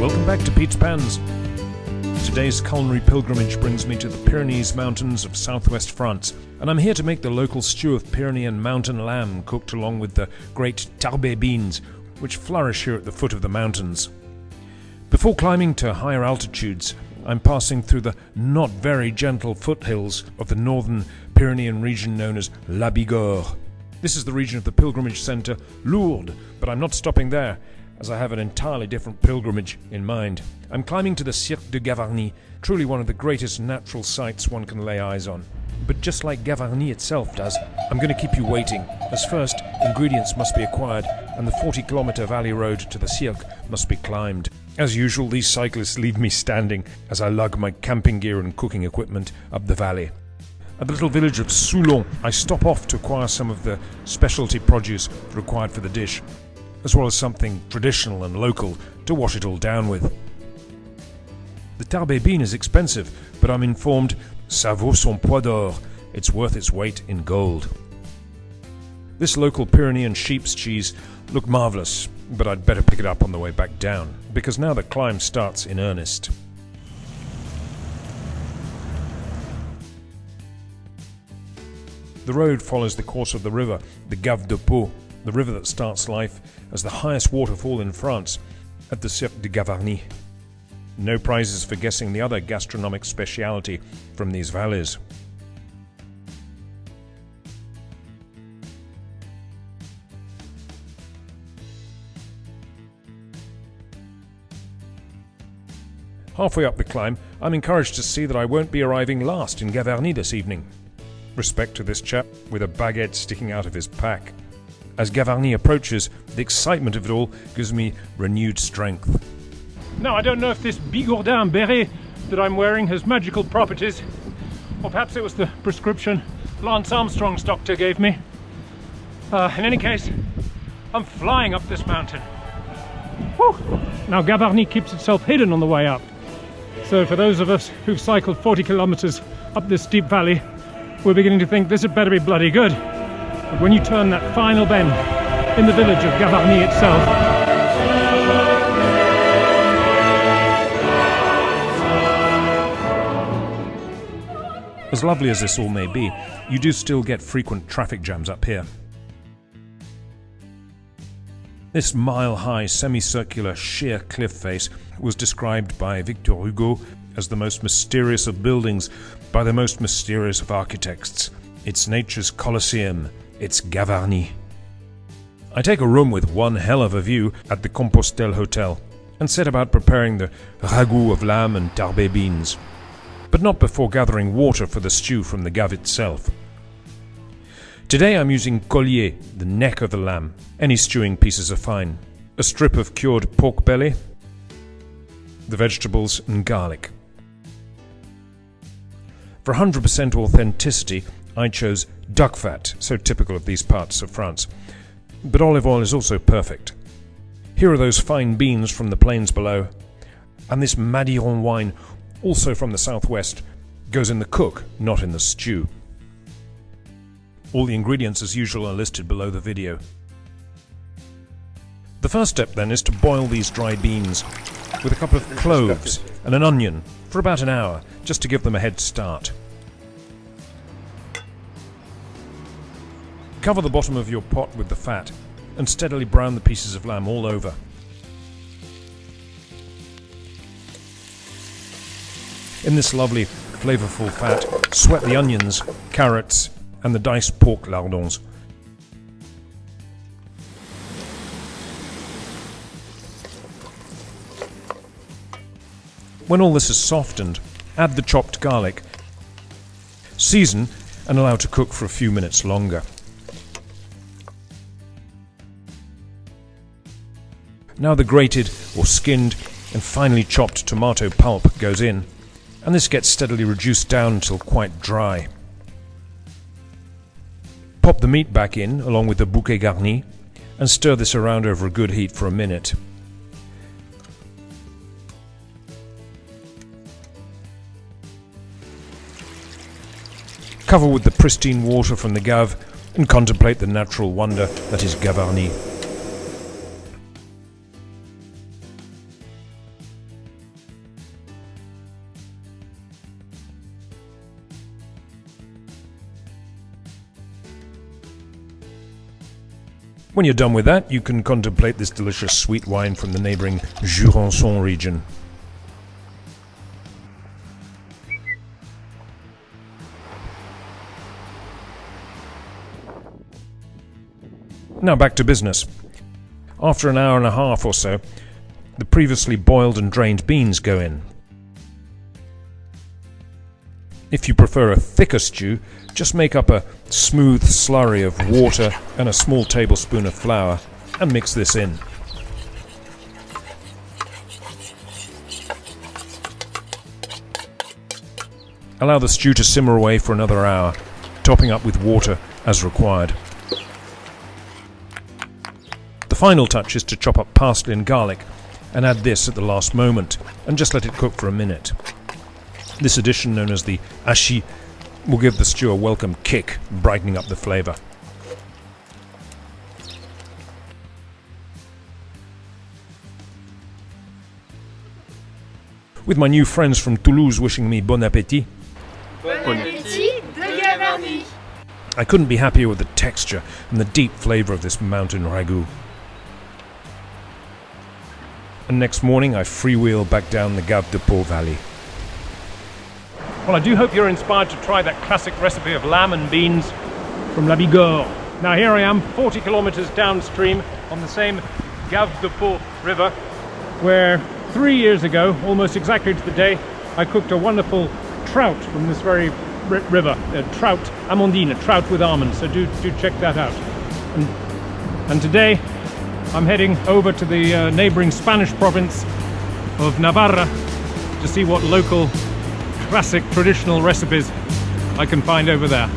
Welcome back to Pete's Pans. Today's culinary pilgrimage brings me to the Pyrenees mountains of southwest France, and I'm here to make the local stew of Pyrenean mountain lamb cooked along with the great Tarbais beans, which flourish here at the foot of the mountains. Before climbing to higher altitudes, I'm passing through the not very gentle foothills of the northern Pyrenean region known as La Bigorre. This is the region of the pilgrimage centre Lourdes, but I'm not stopping there, as I have an entirely different pilgrimage in mind. I'm climbing to the Cirque de Gavarnie, truly one of the greatest natural sights one can lay eyes on. But just like Gavarnie itself does, I'm going to keep you waiting, as first, ingredients must be acquired, and the 40-kilometre valley road to the Cirque must be climbed. As usual, these cyclists leave me standing as I lug my camping gear and cooking equipment up the valley. At the little village of Soulon, I stop off to acquire some of the specialty produce required for the dish, as well as something traditional and local to wash it all down with. The Tarbais bean is expensive, but I'm informed ça vaut son poids d'or. It's worth its weight in gold. This local Pyrenean sheep's cheese looked marvellous, but I'd better pick it up on the way back down, because now the climb starts in earnest. The road follows the course of the river, the Gave de Pau, the river that starts life as the highest waterfall in France at the Cirque de Gavarnie. No prizes for guessing the other gastronomic speciality from these valleys. Halfway up the climb, I'm encouraged to see that I won't be arriving last in Gavarnie this evening. Respect to this chap with a baguette sticking out of his pack. As Gavarnie approaches, the excitement of it all gives me renewed strength. Now, I don't know if this Bigourdin beret that I'm wearing has magical properties, or perhaps it was the prescription Lance Armstrong's doctor gave me. In any case, I'm flying up this mountain. Whew. Now, Gavarnie keeps itself hidden on the way up. So for those of us who've cycled 40 kilometers up this steep valley, we're beginning to think this had better be bloody good. But when you turn that final bend in the village of Gavarnie itself, as lovely as this all may be, you do still get frequent traffic jams up here. This mile-high semicircular sheer cliff face was described by Victor Hugo as the most mysterious of buildings by the most mysterious of architects. It's nature's Colosseum. It's Gavarnie. I take a room with one hell of a view at the Compostelle Hotel and set about preparing the ragout of lamb and Tarbais beans, but not before gathering water for the stew from the Gave itself. Today I'm using collier, the neck of the lamb. Any stewing pieces are fine. A strip of cured pork belly, the vegetables and garlic. For 100% authenticity, I chose duck fat, so typical of these parts of France. But olive oil is also perfect. Here are those fine beans from the plains below, and this Madiran wine, also from the southwest, goes in the cook, not in the stew. All the ingredients as usual are listed below the video. The first step then is to boil these dry beans with a couple of cloves and an onion for about an hour, just to give them a head start. Cover the bottom of your pot with the fat and steadily brown the pieces of lamb all over. In this lovely, flavorful fat, sweat the onions, carrots, and the diced pork lardons. When all this is softened, add the chopped garlic, season, and allow to cook for a few minutes longer. Now the grated or skinned and finely chopped tomato pulp goes in, and this gets steadily reduced down until quite dry. Pop the meat back in along with the bouquet garni and stir this around over a good heat for a minute. Cover with the pristine water from the Gave and contemplate the natural wonder that is Gavarnie. When you're done with that, you can contemplate this delicious sweet wine from the neighbouring Jurançon region. Now back to business. After an hour and a half or so, the previously boiled and drained beans go in. If you prefer a thicker stew, just make up a smooth slurry of water and a small tablespoon of flour and mix this in. Allow the stew to simmer away for another hour, topping up with water as required. The final touch is to chop up parsley and garlic and add this at the last moment and just let it cook for a minute. This addition, known as the hachis, will give the stew a welcome kick, brightening up the flavour. With my new friends from Toulouse wishing me bon appétit. Bon appétit de Gavarnie. I couldn't be happier with the texture and the deep flavour of this mountain ragout. And next morning I freewheel back down the Gave de Pau valley. Well, I do hope you're inspired to try that classic recipe of lamb and beans from La Bigorre. Now here I am, 40 kilometres downstream on the same Gave de Pau river, where 3 years ago, almost exactly to the day, I cooked a wonderful trout from this very river, a trout, amandine, a trout with almonds, so do check that out. And today I'm heading over to the neighbouring Spanish province of Navarra to see what local classic traditional recipes I can find over there.